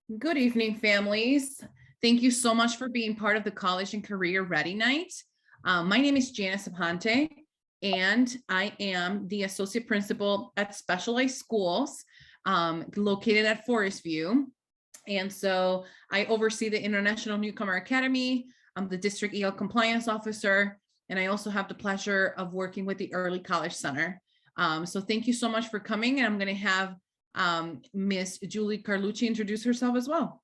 Good evening, families. Thank you so much for being part of the College and Career Ready Night. My name is Janice Aponte, and I am the Associate Principal at Specialized Schools located at Forest View. And so I oversee the International Newcomer Academy. I'm the District EL Compliance Officer, and I also have the pleasure of working with the Early College Center. So thank you so much for coming, and I'm going to have Miss Julie Carlucci introduce herself as well.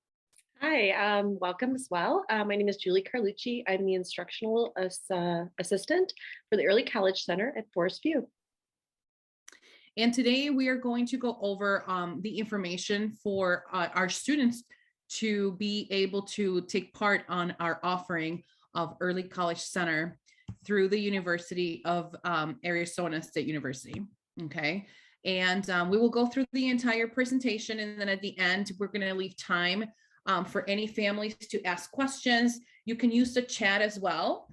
Hi, welcome as well. My name is Julie Carlucci. I'm the instructional assistant for the Early College Center at Forest View. And today we are going to go over the information for our students to be able to take part on our offering of Early College Center through the University of Arizona State University. Okay. And we will go through the entire presentation, and then at the end, we're going to leave time for any families to ask questions. You can use the chat as well.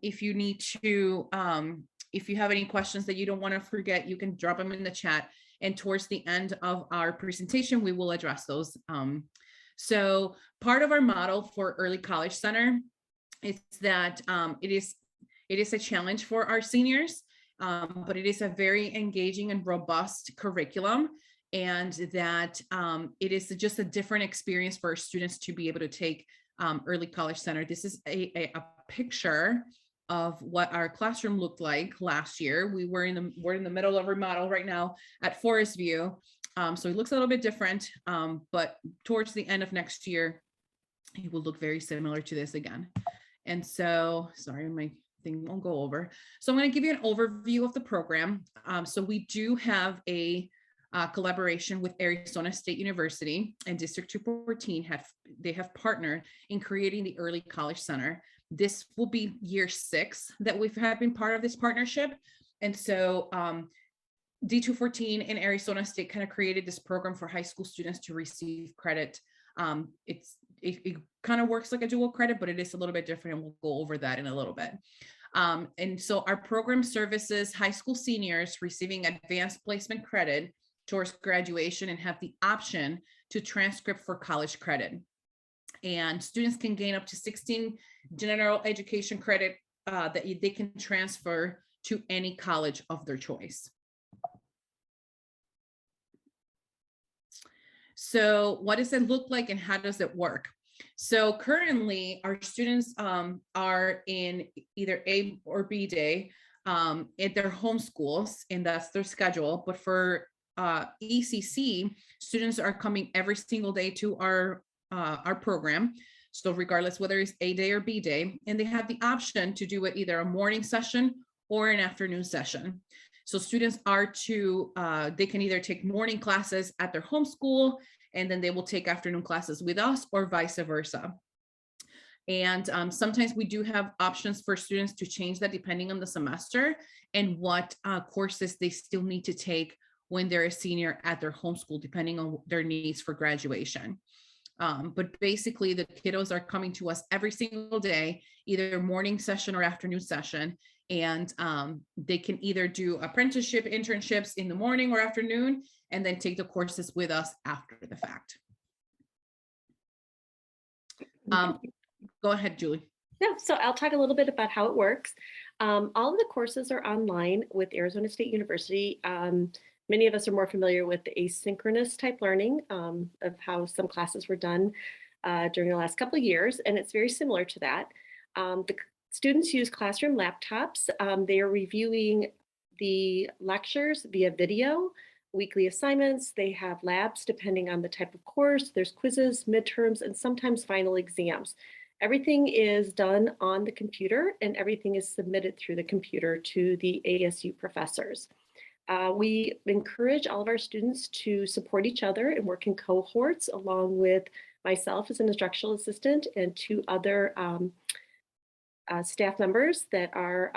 If you need to, if you have any questions that you don't want to forget, you can drop them in the chat. And towards the end of our presentation, we will address those. So part of our model for Early College Center is that it is a challenge for our seniors. But it is a very engaging and robust curriculum, and that it is just a different experience for our students to be able to take Early College Center. This is a picture of what our classroom looked like last year. We're in the middle of our model right now at Forest View. So it looks a little bit different, but towards the end of next year, it will look very similar to this again. And so, sorry, my thing won't go over. So I'm going to give you an overview of the program. So we do have a collaboration with Arizona State University, and District 214 have partnered in creating the Early College Center. This will be year 6 that we've been part of this partnership. And so D214 and Arizona State kind of created this program for high school students to receive credit. It kind of works like a dual credit, but it is a little bit different, and we'll go over that in a little bit. And so our program services high school seniors receiving advanced placement credit towards graduation and have the option to transcript for college credit. And students can gain up to 16 general education credit that they can transfer to any college of their choice. So what does it look like, and how does it work? So currently our students are in either A or B day at their home schools, and that's their schedule. But for ECC, students are coming every single day to our program. So regardless whether it's A day or B day, and they have the option to do it either a morning session or an afternoon session. So students are they can either take morning classes at their home school, and then they will take afternoon classes with us, or vice versa. And sometimes we do have options for students to change that depending on the semester and what courses they still need to take when they're a senior at their home school, depending on their needs for graduation. But basically the kiddos are coming to us every single day, either morning session or afternoon session. And they can either do apprenticeship internships in the morning or afternoon, and then take the courses with us after the fact. Go ahead, Julie. Yeah, so I'll talk a little bit about how it works. All of the courses are online with Arizona State University. Many of us are more familiar with the asynchronous type learning of how some classes were done during the last couple of years, and it's very similar to that. The students use classroom laptops. They are reviewing the lectures via video, weekly assignments. They have labs depending on the type of course. There's quizzes, midterms, and sometimes final exams. Everything is done on the computer, and everything is submitted through the computer to the ASU professors. We encourage all of our students to support each other and work in cohorts, along with myself as an instructional assistant and 2 other staff members that are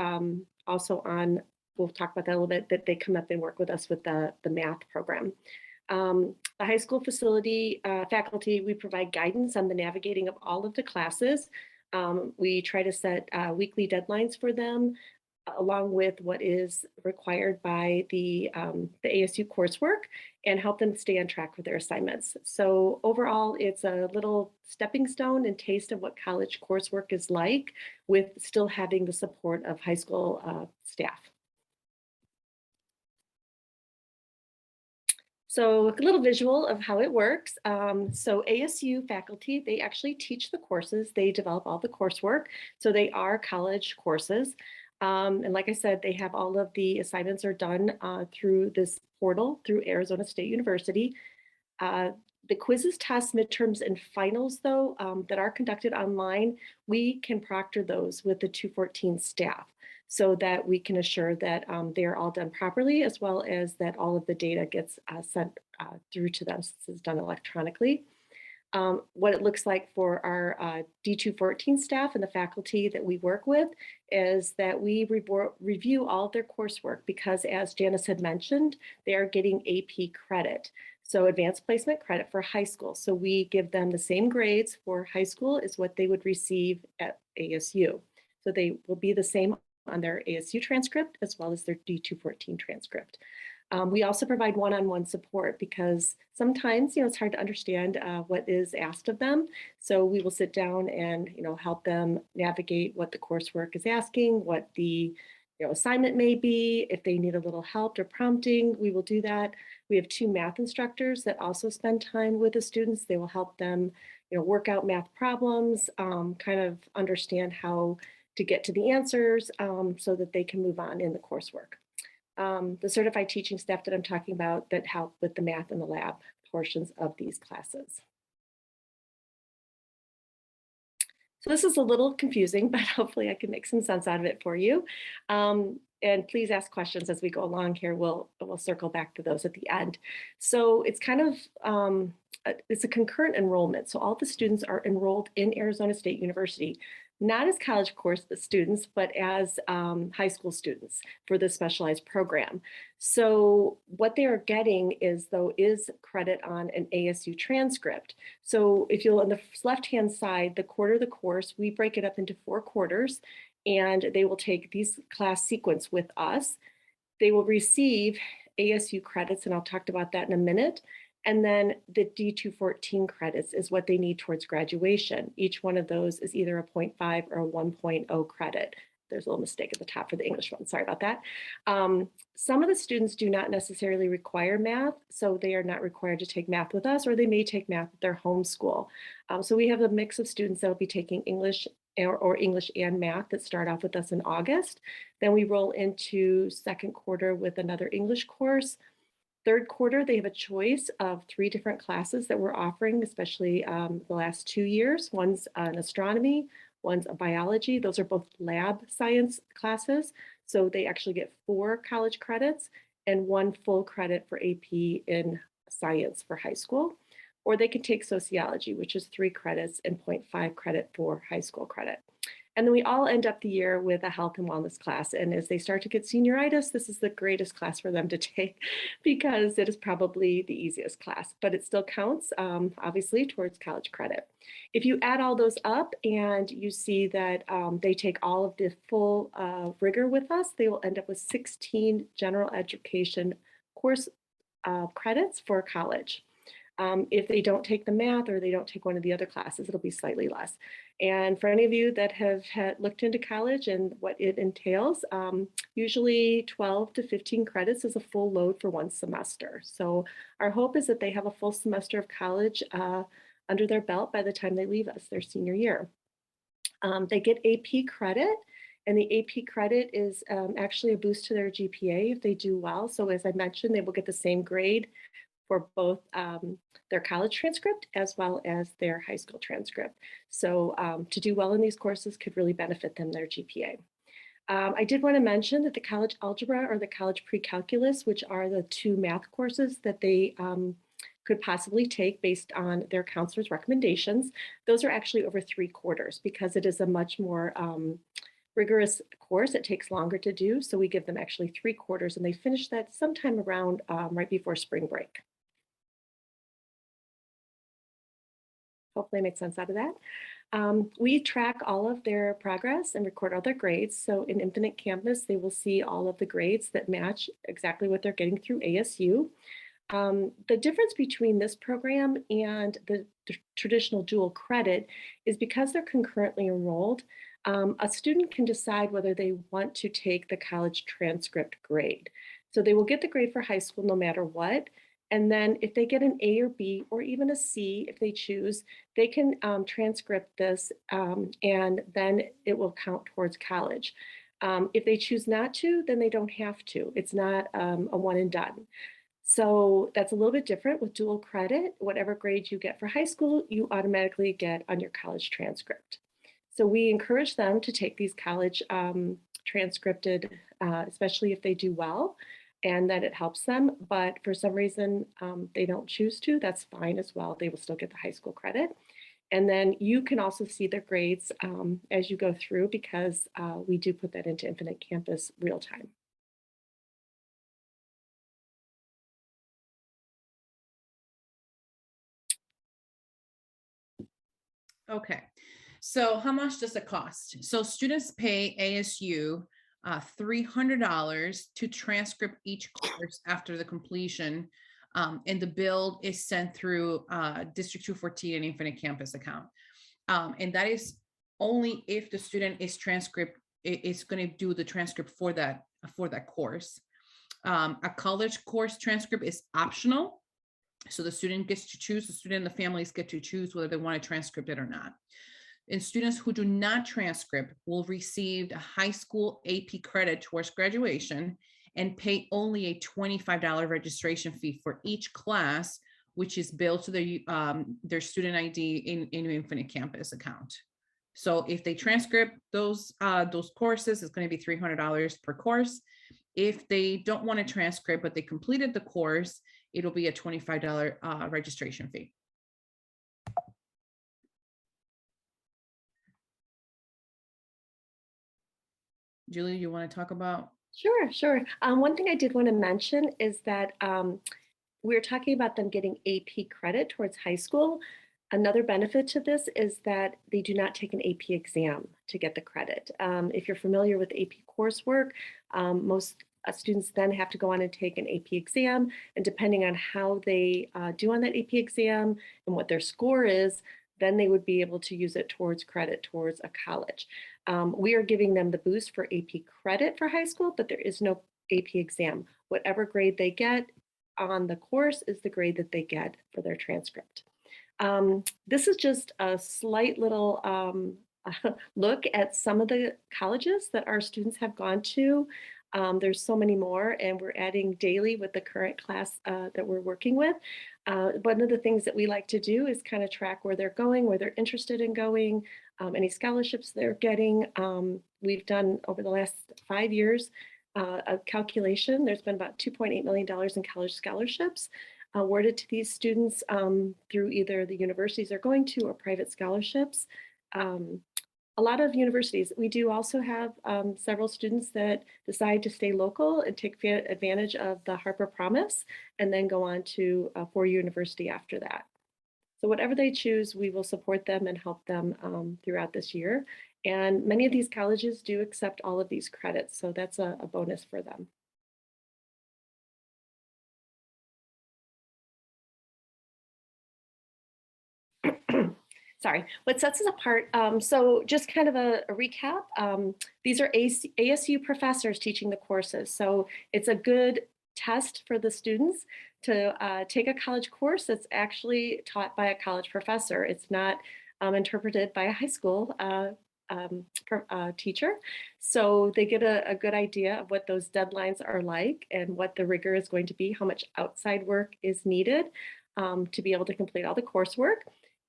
also on, we'll talk about that a little bit, that they come up and work with us with the math program. The high school facility faculty, we provide guidance on the navigating of all of the classes. We try to set weekly deadlines for them. along with what is required by the ASU coursework and help them stay on track with their assignments. So overall, it's a little stepping stone and taste of what college coursework is like with still having the support of high school staff. So a little visual of how it works. So ASU faculty, they actually teach the courses. They develop all the coursework. So they are college courses. And like I said, they have all of the assignments are done through this portal through Arizona State University. Uh, the quizzes, tests, midterms, and finals, though, that are conducted online, we can proctor those with the 214 staff so that we can assure that they're all done properly, as well as that all of the data gets sent through to them since it's done electronically. What it looks like for our D214 staff and the faculty that we work with is that we review all of their coursework because, as Janice had mentioned, they are getting AP credit. So advanced placement credit for high school. So we give them the same grades for high school as what they would receive at ASU. So they will be the same on their ASU transcript as well as their D214 transcript. We also provide one-on-one support because sometimes, it's hard to understand what is asked of them. So we will sit down and, help them navigate what the coursework is asking, what the assignment may be. If they need a little help or prompting, we will do that. We have 2 math instructors that also spend time with the students. They will help them, work out math problems, kind of understand how to get to the answers so that they can move on in the coursework. The certified teaching staff that I'm talking about that help with the math and the lab portions of these classes. So this is a little confusing, but hopefully I can make some sense out of it for you. And please ask questions as we go along here. We'll circle back to those at the end. So it's kind of, it's a concurrent enrollment. So all the students are enrolled in Arizona State University, not as college course students, but as high school students for the specialized program. So what they are getting is credit on an ASU transcript. So if you'll on the left-hand side, the quarter of the course, we break it up into 4 quarters, and they will take these class sequence with us. They will receive ASU credits, and I'll talk about that in a minute. And then the D214 credits is what they need towards graduation. Each one of those is either a 0.5 or a 1.0 credit. There's a little mistake at the top for the English one, sorry about that. Some of the students do not necessarily require math, so they are not required to take math with us, or they may take math at their home school. So we have a mix of students that will be taking English or English and math that start off with us in August. Then we roll into second quarter with another English course. Third quarter, they have a choice of 3 different classes that we're offering, especially the last 2 years. One's an astronomy, one's a biology. Those are both lab science classes. So they actually get 4 college credits and 1 full credit for AP in science for high school. Or they can take sociology, which is 3 credits and 0.5 credit for high school credit. And then we all end up the year with a health and wellness class. And as they start to get senioritis, this is the greatest class for them to take because it is probably the easiest class, but it still counts, obviously, towards college credit. If you add all those up and you see that they take all of the full rigor with us, they will end up with 16 general education course credits for college. If they don't take the math or they don't take one of the other classes, it'll be slightly less. And for any of you that have looked into college and what it entails, usually 12 to 15 credits is a full load for 1 semester. So our hope is that they have a full semester of college under their belt by the time they leave us their senior year. They get AP credit. And the AP credit is actually a boost to their GPA if they do well. So as I mentioned, they will get the same grade for both their college transcript as well as their high school transcript. So to do well in these courses could really benefit them, their GPA. I did want to mention that the college algebra or the college pre-calculus, which are the 2 math courses that they could possibly take based on their counselor's recommendations, those are actually over 3 quarters because it is a much more rigorous course. It takes longer to do. So we give them actually 3 quarters and they finish that sometime around right before spring break. Hopefully I made sense out of that. We track all of their progress and record all their grades. So in Infinite Campus, they will see all of the grades that match exactly what they're getting through ASU. The difference between this program and the traditional dual credit is because they're concurrently enrolled, a student can decide whether they want to take the college transcript grade. So they will get the grade for high school no matter what. And then if they get an A or B or even a C, if they choose, they can transcript this and then it will count towards college. If they choose not to, then they don't have to. It's not a one and done. So that's a little bit different with dual credit. Whatever grade you get for high school, you automatically get on your college transcript. So we encourage them to take these college transcripted, especially if they do well, and that it helps them. But for some reason, they don't choose to, that's fine as well. They will still get the high school credit. And then you can also see their grades as you go through because we do put that into Infinite Campus real time. Okay. So how much does it cost? So students pay ASU $300 to transcript each course after the completion. And the bill is sent through District 214 and Infinite Campus account. And that is only if the student is going to do the transcript for that course. A college course transcript is optional. So the student gets to choose, the student and the families get to choose whether they want to transcript it or not. And students who do not transcript will receive a high school AP credit towards graduation and pay only a $25 registration fee for each class, which is billed to their student ID in Infinite Campus account. So if they transcript those courses, it's going to be $300 per course. If they don't want to transcript, but they completed the course, it'll be a $25 registration fee. Julie, you want to talk about? Sure, sure. One thing I did want to mention is that we're talking about them getting AP credit towards high school. Another benefit to this is that they do not take an AP exam to get the credit. If you're familiar with AP coursework, most students then have to go on and take an AP exam. And depending on how they do on that AP exam and what their score is, then they would be able to use it towards credit towards a college. We are giving them the boost for AP credit for high school, but there is no AP exam. Whatever grade they get on the course is the grade that they get for their transcript. This is just a slight little look at some of the colleges that our students have gone to. There's so many more, and we're adding daily with the current class that we're working with. One of the things that we like to do is kind of track where they're going, where they're interested in going, any scholarships they're getting. We've done over the last 5 years a calculation. There's been about $2.8 million in college scholarships awarded to these students through either the universities they're going to or private scholarships. A lot of universities, we do also have several students that decide to stay local and take advantage of the Harper Promise and then go on to a four-year university after that. So whatever they choose, we will support them and help them throughout this year. And many of these colleges do accept all of these credits, so that's a bonus for them. Sorry, what sets us apart, so just kind of a recap, these are ASU professors teaching the courses. So it's a good test for the students to take a college course that's actually taught by a college professor. It's not interpreted by a high school teacher. So they get a good idea of what those deadlines are like and what the rigor is going to be, how much outside work is needed to be able to complete all the coursework.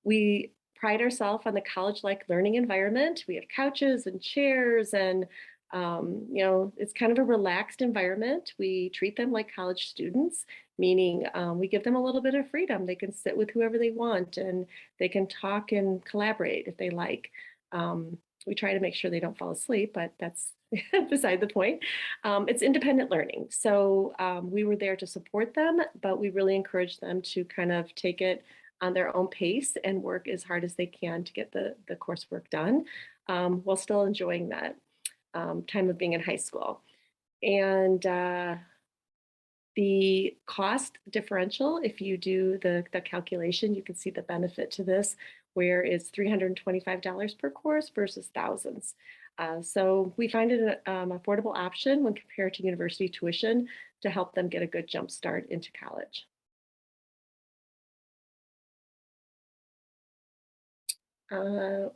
We pride ourselves on the college-like learning environment. We have couches and chairs and it's kind of a relaxed environment. We treat them like college students, meaning we give them a little bit of freedom. They can sit with whoever they want and they can talk and collaborate if they like. We try to make sure they don't fall asleep, but that's beside the point. It's independent learning. So we were there to support them, but we really encourage them to kind of take it on their own pace and work as hard as they can to get the coursework done, while still enjoying that time of being in high school. And the cost differential, if you do the calculation, you can see the benefit to this, where it's $325 per course versus thousands. So we find it an affordable option when compared to university tuition to help them get a good jump start into college.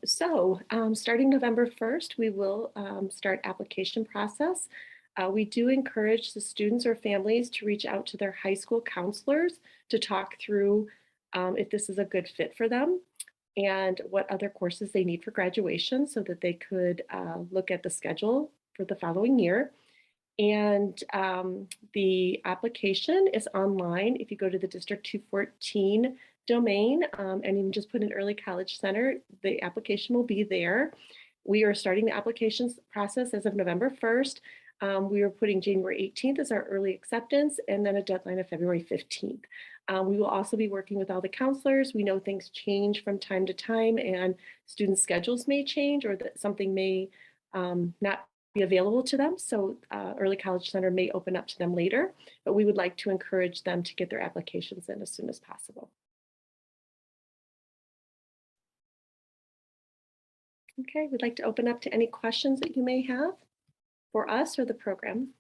Starting November 1st, we will start application process. We do encourage the students or families to reach out to their high school counselors to talk through if this is a good fit for them and what other courses they need for graduation so that they could look at the schedule for the following year. And the application is online. If you go to the District 214 domain and you just put in Early College Center, the application will be there. We are starting the applications process as of November 1st. We are putting January 18th as our early acceptance and then a deadline of February 15th. We will also be working with all the counselors. We know things change from time to time and student schedules may change or that something may not be available to them. So Early College Center may open up to them later, but we would like to encourage them to get their applications in as soon as possible. Okay, we'd like to open up to any questions that you may have for us or the program.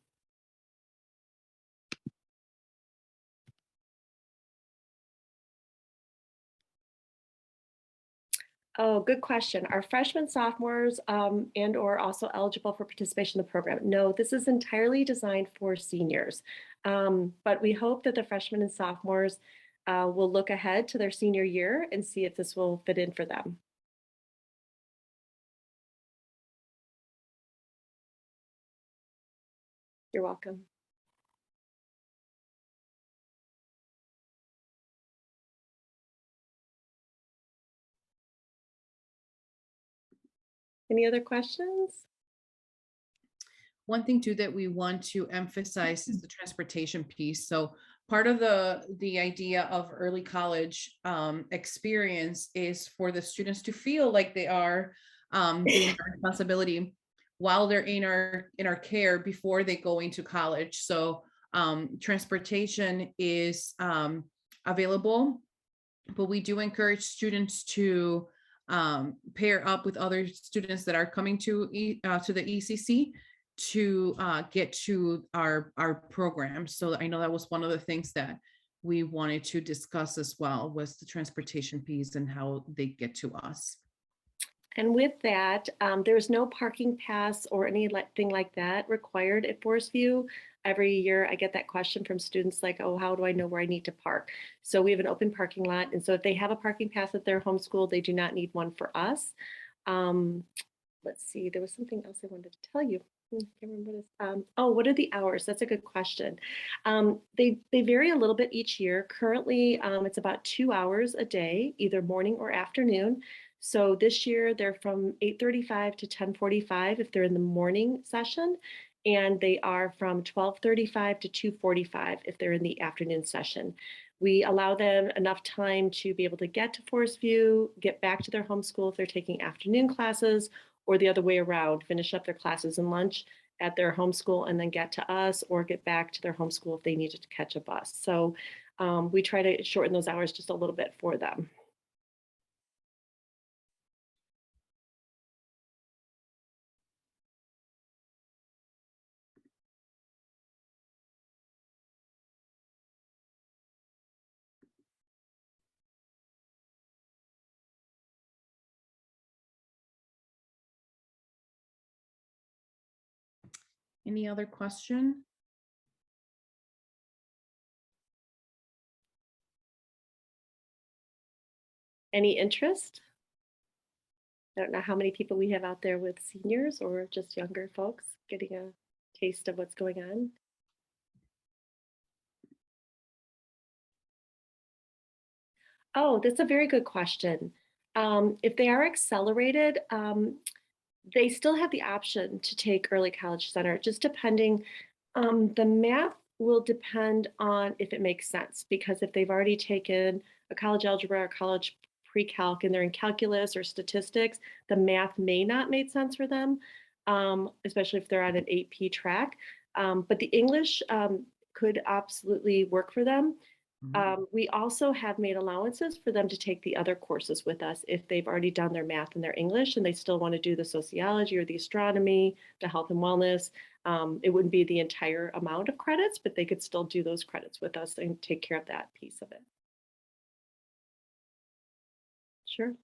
Oh, good question. Are freshmen, sophomores, and or also eligible for participation in the program? No, this is entirely designed for seniors. But we hope that the freshmen and sophomores will look ahead to their senior year and see if this will fit in for them. You're welcome. Any other questions? One thing too that we want to emphasize is the transportation piece. So part of the idea of early college experience is for the students to feel like they are doing their responsibility while they're in our care before they go into college. So transportation is available, but we do encourage students to pair up with other students that are coming to the ECC to get to our program. So I know that was one of the things that we wanted to discuss as well was the transportation piece and how they get to us. And with that, there's no parking pass or anything like that required at Forest View. Every year I get that question from students like, oh, how do I know where I need to park? So we have an open parking lot. And so if they have a parking pass at their home school, they do not need one for us. Let's see, there was something else I wanted to tell you. I can't remember what oh, what are the hours? That's a good question. They vary a little bit each year. Currently, it's about 2 hours a day, either morning or afternoon. So this year they're from 8:35 to 10:45 if they're in the morning session, and they are from 12:35 to 2:45 if they're in the afternoon session. We allow them enough time to be able to get to Forest View, get back to their home school if they're taking afternoon classes, or the other way around, finish up their classes and lunch at their home school and then get to us or get back to their home school if they needed to catch a bus. So we try to shorten those hours just a little bit for them. Any other question? Any interest? I don't know how many people we have out there with seniors or just younger folks getting a taste of what's going on. Oh, that's a very good question. If they are accelerated, they still have the option to take Early College Center, just depending. The math will depend on if it makes sense, because if they've already taken a college algebra or college pre-calc and they're in calculus or statistics, the math may not make sense for them, especially if they're on an AP track. But the English could absolutely work for them. Mhm. We also have made allowances for them to take the other courses with us if they've already done their math and their English and they still want to do the sociology or the astronomy, the health and wellness. It wouldn't be the entire amount of credits, but they could still do those credits with us and take care of that piece of it. Sure.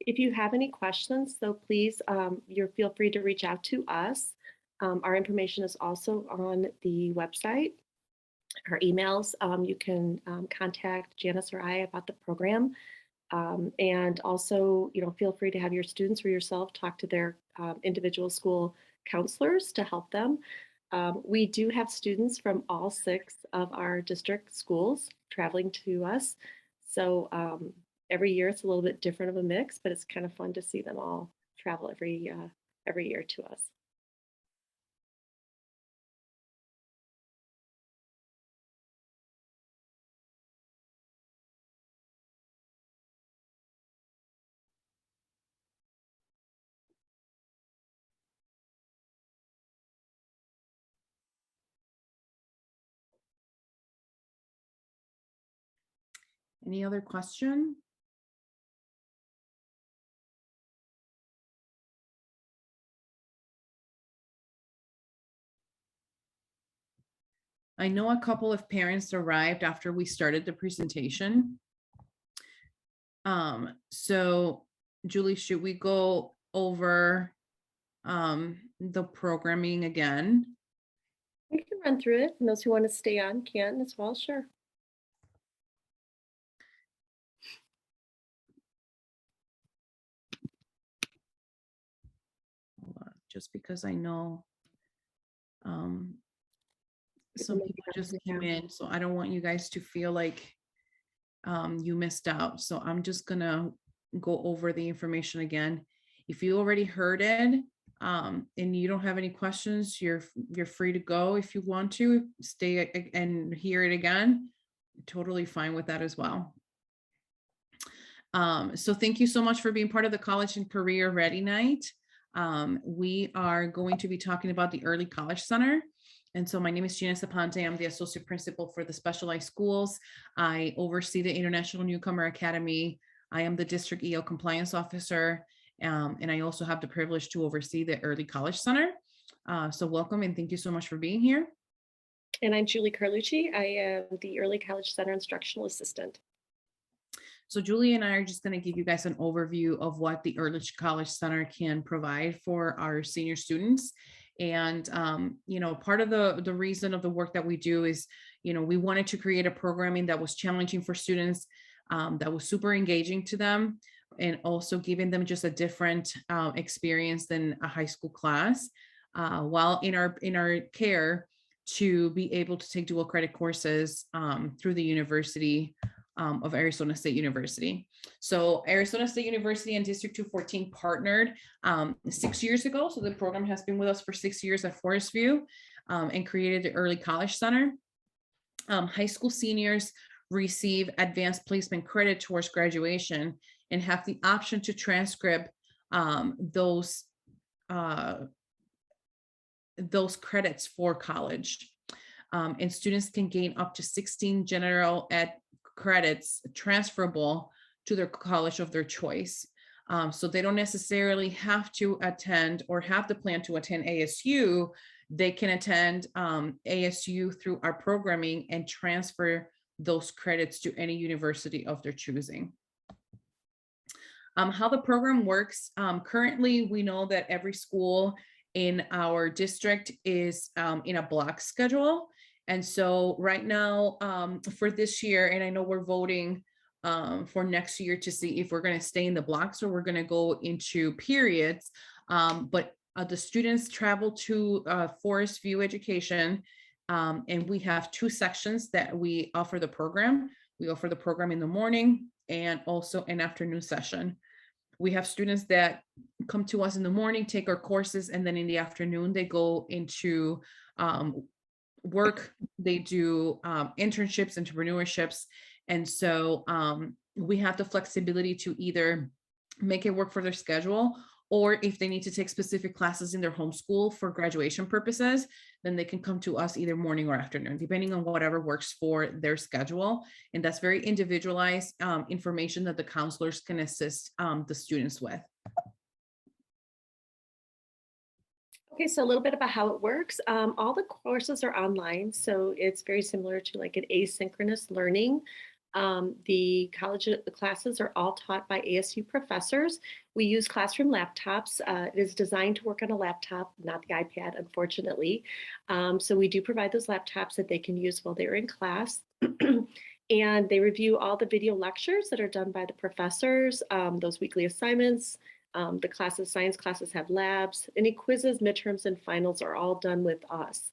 If you have any questions, though, please, you feel free to reach out to us. Our information is also on the website. Our emails, you can contact Janice or I about the program. And also, feel free to have your students or yourself talk to their individual school counselors to help them. We do have students from all 6 of our district schools traveling to us. So every year it's a little bit different of a mix, but it's kind of fun to see them all travel every year to us. Any other question? I know a couple of parents arrived after we started the presentation. So Julie, should we go over the programming again? We can run through it, and those who want to stay on can as well, sure. Hold on, just because I know um, People some may be people just running came around. in, so I don't want you guys to feel like you missed out. So I'm just gonna go over the information again. If you already heard it and you don't have any questions, you're free to go. If you want to stay and hear it again, totally fine with that as well. So thank you so much for being part of the College and Career Ready Night. We are going to be talking about the Early College Center. And so my name is Gina Saponte. I'm the associate principal for the specialized schools. I oversee the International Newcomer Academy. I am the district EL compliance officer. And I also have the privilege to oversee the Early College Center. So welcome and thank you so much for being here. And I'm Julie Carlucci. I am the Early College Center Instructional Assistant. So Julie and I are just going to give you guys an overview of what the Early College Center can provide for our senior students. And, part of the reason of the work that we do is, we wanted to create a programming that was challenging for students, that was super engaging to them, and also giving them just a different experience than a high school class, while in our care to be able to take dual credit courses through the University of Arizona State University. So Arizona State University and District 214 partnered 6 years ago. So the program has been with us for 6 years at Forest View, and created the Early College Center. High school seniors receive advanced placement credit towards graduation and have the option to transcribe those credits for college. And students can gain up to 16 general ed credits transferable to their college of their choice. So they don't necessarily have to attend or have the plan to attend ASU. They can attend ASU through our programming and transfer those credits to any university of their choosing. How the program works, currently we know that every school in our district is in a block schedule. And so right now, for this year, and I know we're voting for next year to see if we're going to stay in the blocks or we're going to go into periods. But the students travel to Forest View Education, and we have 2 sections that we offer the program. We offer the program in the morning and also an afternoon session. We have students that come to us in the morning, take our courses, and then in the afternoon, they go into work. They do internships, entrepreneurships. And so we have the flexibility to either make it work for their schedule, or if they need to take specific classes in their home school for graduation purposes, then they can come to us either morning or afternoon, depending on whatever works for their schedule. And that's very individualized information that the counselors can assist the students with. Okay, so a little bit about how it works. All the courses are online, so it's very similar to like an asynchronous learning. The college the classes are all taught by ASU professors. We use classroom laptops. It is designed to work on a laptop, not the iPad, unfortunately. So we do provide those laptops that they can use while they're in class. And they review all the video lectures that are done by the professors, those weekly assignments. The classes, science classes have labs. Any quizzes, midterms, and finals are all done with us.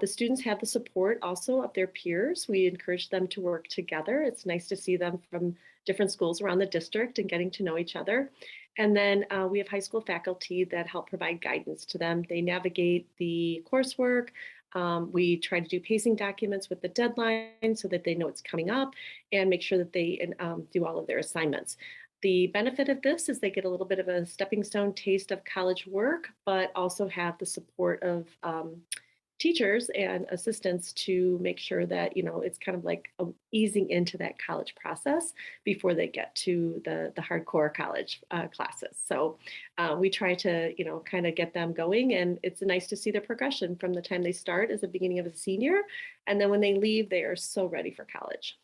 The students have the support also of their peers. We encourage them to work together. It's nice to see them from different schools around the district and getting to know each other. And then we have high school faculty that help provide guidance to them. They navigate the coursework. We try to do pacing documents with the deadline so that they know it's coming up and make sure that they do all of their assignments. The benefit of this is they get a little bit of a stepping stone taste of college work, but also have the support of teachers and assistants to make sure that, you know, it's kind of like easing into that college process before they get to the hardcore college classes. So we try to, you know, kind of get them going, and it's nice to see their progression from the time they start as the beginning of a senior. And then when they leave, they are so ready for college.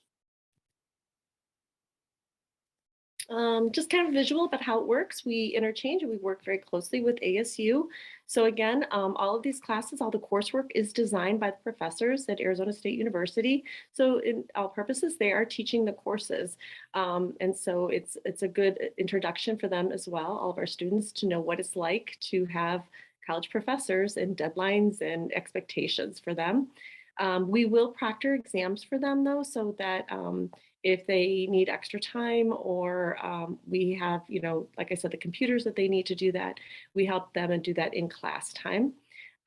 Just kind of visual about how it works. We interchange and we work very closely with ASU. So again, all of these classes, all the coursework is designed by the professors at Arizona State University. So in all purposes, they are teaching the courses. And so it's a good introduction for them as well, all of our students, to know what it's like to have college professors and deadlines and expectations for them. We will proctor exams for them though, so that if they need extra time or we have, you know, like I said, the computers that they need to do that, we help them and do that in class time.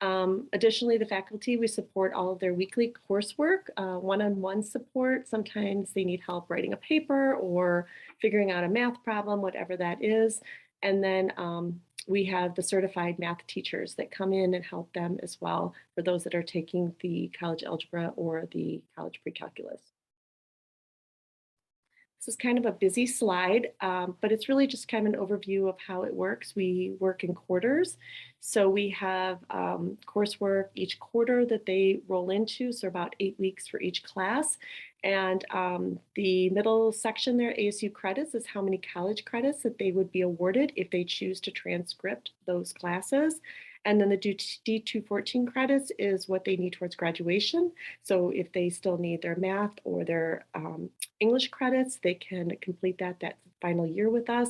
Additionally, the faculty, we support all of their weekly coursework, one-on-one support. Sometimes they need help writing a paper or figuring out a math problem, whatever that is. And then we have the certified math teachers that come in and help them as well for those that are taking the college algebra or the college pre-calculus. This is kind of a busy slide, but it's really just kind of an overview of how it works. We work in quarters. So we have coursework each quarter that they roll into, so about 8 weeks for each class. And the middle section there, ASU credits, is how many college credits that they would be awarded if they choose to transcript those classes. And then the D214 credits is what they need towards graduation. So if they still need their math or their English credits, they can complete that final year with us.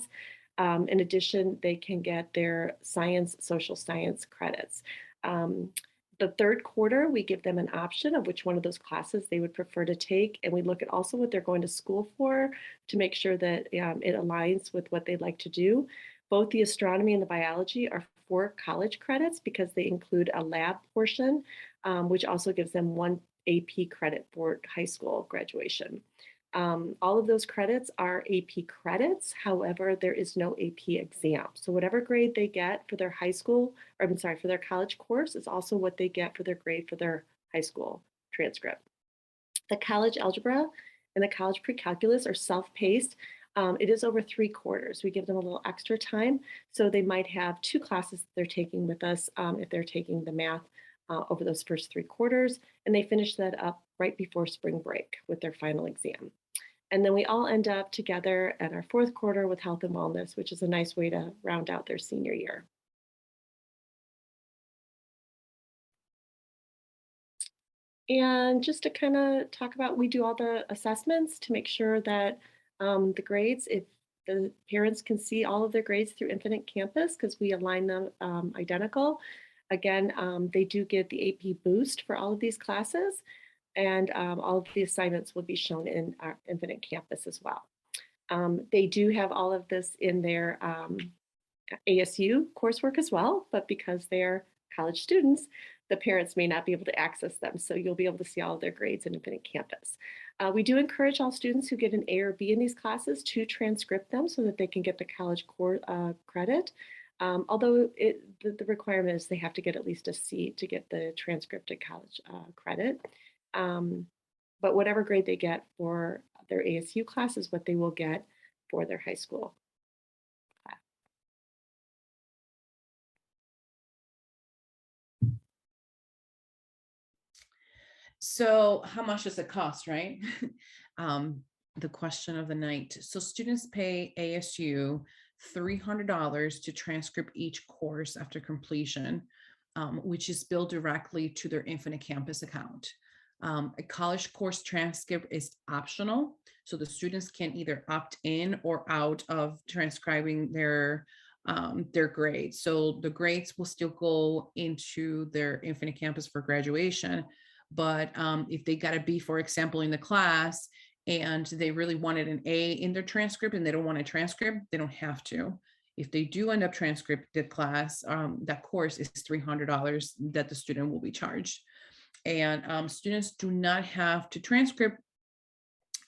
In addition, they can get their science, social science credits. The third quarter, we give them an option of which one of those classes they would prefer to take. And we look at also what they're going to school for to make sure that it aligns with what they'd like to do. Both the astronomy and the biology are 4 college credits because they include a lab portion, which also gives them 1 AP credit for high school graduation. All of those credits are AP credits. However, there is no AP exam. So whatever grade they get for their high school, or I'm sorry, for their college course is also what they get for their grade for their high school transcript. The college algebra and the college pre-calculus are self-paced. It is over 3 quarters. We give them a little extra time. So they might have 2 classes they're taking with us if they're taking the math over those first 3 quarters. And they finish that up right before spring break with their final exam. And then we all end up together at our 4th quarter with health and wellness, which is a nice way to round out their senior year. And just to kind of talk about, we do all the assessments to make sure that the grades, if the parents can see all of their grades through Infinite Campus, because we align them identical. Again, they do get the AP boost for all of these classes. And all of the assignments will be shown in our Infinite Campus as well. They do have all of this in their ASU coursework as well, but because they're college students, the parents may not be able to access them. So you'll be able to see all of their grades in Infinite Campus. We do encourage all students who get an A or B in these classes to transcript them so that they can get the college core credit. Although the requirement is they have to get at least a C to get the transcripted college credit. Um, but whatever grade they get for their ASU class is what they will get for their high school class. So how much does it cost, right? um, the question of the night. So students pay ASU $300 to transcript each course after completion, which is billed directly to their Infinite Campus account. A college course transcript is optional, so the students can either opt in or out of transcribing their grades. So the grades will still go into their Infinite Campus for graduation, but if they got a B, for example, in the class, and they really wanted an A in their transcript and they don't want a transcript, they don't have to. If they do end up transcript the class, that course is $300 that the student will be charged. And students do not have to transcript,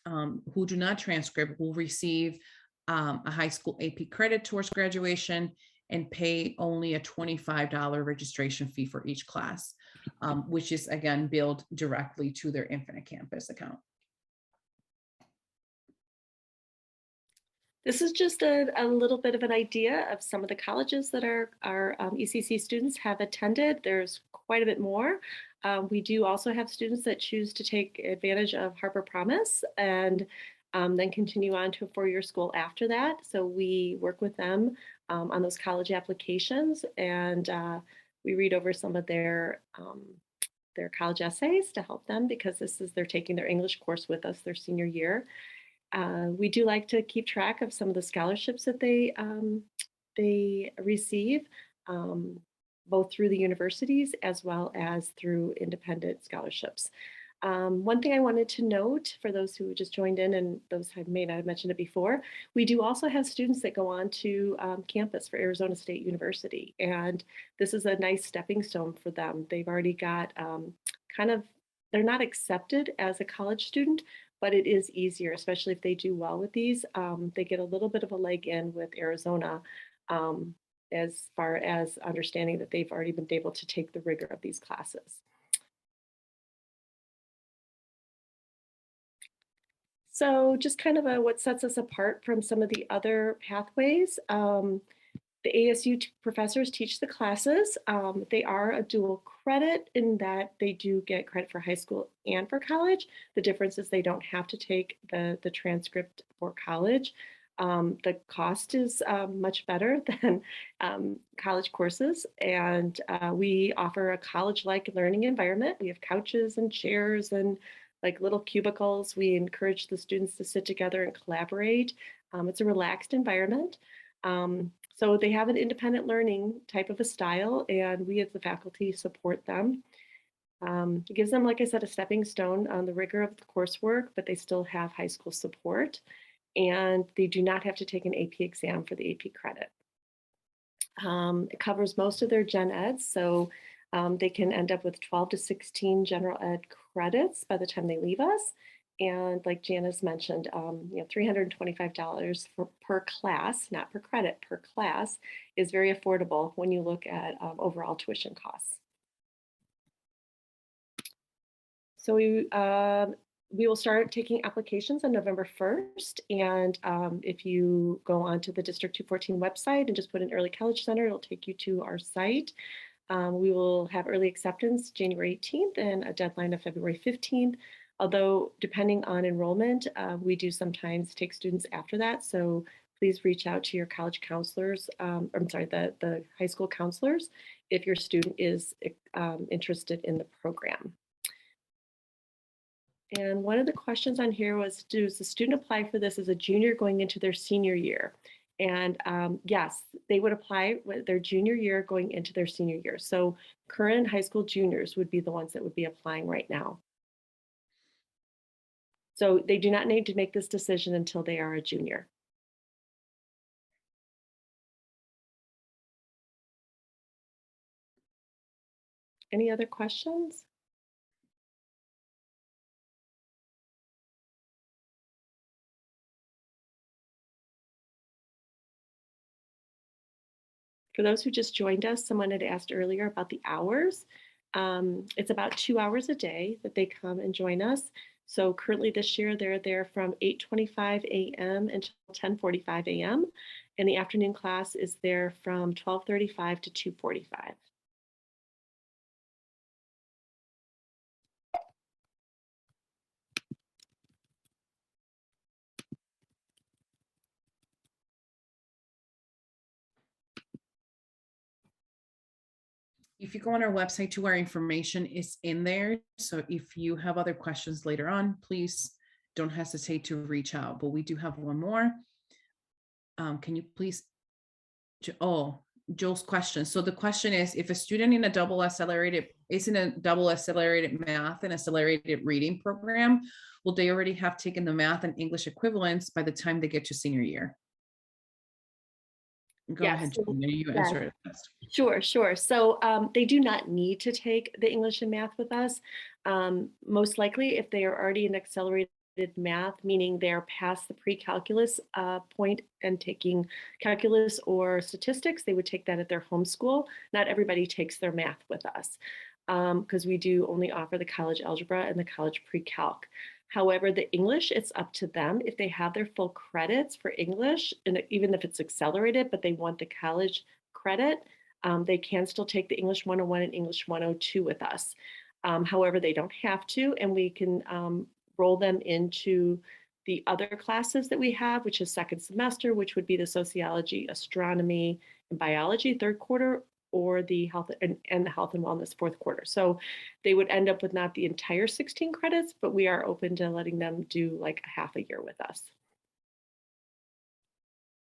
who do not transcript will receive a high school AP credit towards graduation and pay only a $25 registration fee for each class, which is again billed directly to their Infinite Campus account. This is just a little bit of an idea of some of the colleges that our ECC students have attended. There's quite a bit more. We do also have students that choose to take advantage of Harper Promise and then continue on to a four-year school after that. So we work with them on those college applications, and we read over some of their college essays to help them because they're taking their English course with us their senior year. We do like to keep track of some of the scholarships that they receive, both through the universities as well as through independent scholarships. One thing I wanted to note for those who just joined in and those who may not have mentioned it before, we do also have students that go on to campus for Arizona State University. And this is a nice stepping stone for them. They've already got they're not accepted as a college student, but it is easier, especially if they do well with these. They get a little bit of a leg in with Arizona um, as far as understanding that they've already been able to take the rigor of these classes. So just kind of what sets us apart from some of the other pathways. The ASU professors teach the classes. They are a dual credit in that they do get credit for high school and for college. The difference is they don't have to take the transcript for college. The cost is much better than college courses, and we offer a college-like learning environment. We have couches and chairs and like little cubicles. We encourage the students to sit together and collaborate. It's a relaxed environment. So they have an independent learning type of a style, and we as the faculty support them. It gives them, like I said, a stepping stone on the rigor of the coursework, but they still have high school support, and they do not have to take an AP exam for the AP credit. It covers most of their gen eds, so they can end up with 12 to 16 general ed credits by the time they leave us. And like Janice mentioned, $325 per class, not per credit, per class, is very affordable when you look at overall tuition costs. So we will start taking applications on November 1st. And if you go onto the District 214 website and just put in Early College Center, it'll take you to our site. We will have early acceptance January 18th and a deadline of February 15th. Although depending on enrollment, we do sometimes take students after that. So please reach out to your college counselors, the high school counselors, if your student is interested in the program. And one of the questions on here was, does the student apply for this as a junior going into their senior year? And yes, they would apply with their junior year going into their senior year. So current high school juniors would be the ones that would be applying right now. So they do not need to make this decision until they are a junior. Any other questions? For those who just joined us, someone had asked earlier about the hours. It's about 2 hours a day that they come and join us. So currently this year, they're there from 8:25 a.m. until 10:45 a.m. And the afternoon class is there from 12:35 to 2:45. If you go on our website too, our information is in there. So if you have other questions later on, please don't hesitate to reach out. But we do have one more. Can you please? Oh, Joel's question. So the question is, if a student in a double accelerated is in a double accelerated math and accelerated reading program, will they already have taken the math and English equivalents by the time they get to senior year? Go Yes. ahead, Joel. You Yes. answer it first. Sure, sure. So they do not need to take the English and math with us. Most likely, if they are already in accelerated math, meaning they're past the pre-calculus point and taking calculus or statistics, they would take that at their home school. Not everybody takes their math with us because we do only offer the college algebra and the college pre-calc. However, the English, it's up to them if they have their full credits for English, and even if it's accelerated, but they want the college credit, they can still take the English 101 and English 102 with us. However, they don't have to, and we can roll them into the other classes that we have, which is second semester, which would be the sociology, astronomy, and biology third quarter, or the health and the health and wellness fourth quarter. So they would end up with not the entire 16 credits, but we are open to letting them do like a half a year with us.